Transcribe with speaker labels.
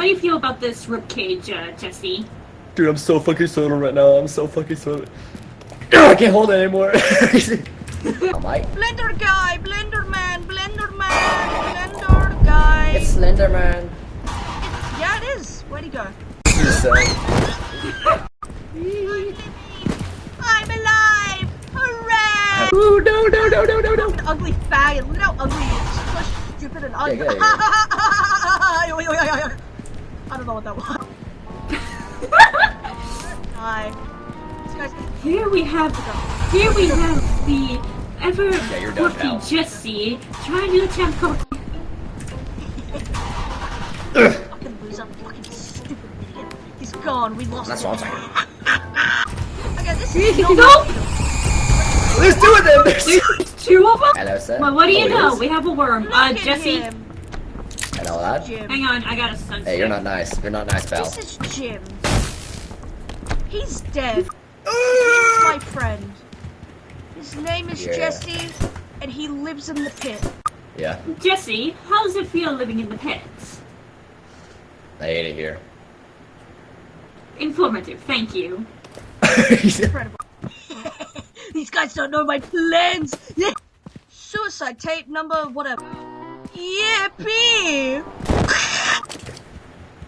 Speaker 1: How do you feel about this ribcage, Jessee?
Speaker 2: Dude, I'm so fucking soda right now. I'm so fucking soda. I can't hold it anymore. Oh my.
Speaker 3: Blender guy, Blenderman, Blender guy.
Speaker 2: It's Slenderman.
Speaker 3: Yeah, it is. Where'd he go? I'm alive! Hooray!
Speaker 2: Ooh, no.
Speaker 3: An ugly faggot. Look how ugly he is. So stupid and ugly.
Speaker 2: Yeah.
Speaker 3: I don't know what that was. Hi.
Speaker 1: Here we have the ever-quirky Jessee trying to attempt
Speaker 3: Fucking loser, fucking stupid idiot. He's gone. We lost
Speaker 2: That's
Speaker 3: him.
Speaker 2: what I'm saying.
Speaker 3: Okay, this is
Speaker 1: No!
Speaker 3: not
Speaker 2: Let's do it then.
Speaker 1: There's two of them?
Speaker 2: Hello, sir.
Speaker 1: Well, what do you know?
Speaker 2: Is?
Speaker 1: We have a worm.
Speaker 3: Look at
Speaker 1: Jessee.
Speaker 3: him.
Speaker 2: Hello, lad.
Speaker 3: Jim.
Speaker 1: Hang on, I got a sunset.
Speaker 2: Hey, you're not nice. You're not nice, pal.
Speaker 3: This is Jim. He's dead. He's my friend. His name is Jessee, and he lives in the pit.
Speaker 2: Yeah.
Speaker 1: Jessee, how does it feel living in the pits?
Speaker 2: I hate it here.
Speaker 1: Informative, thank you.
Speaker 3: Incredible. These guys don't know my plans. Suicide tape number whatever. Yippee!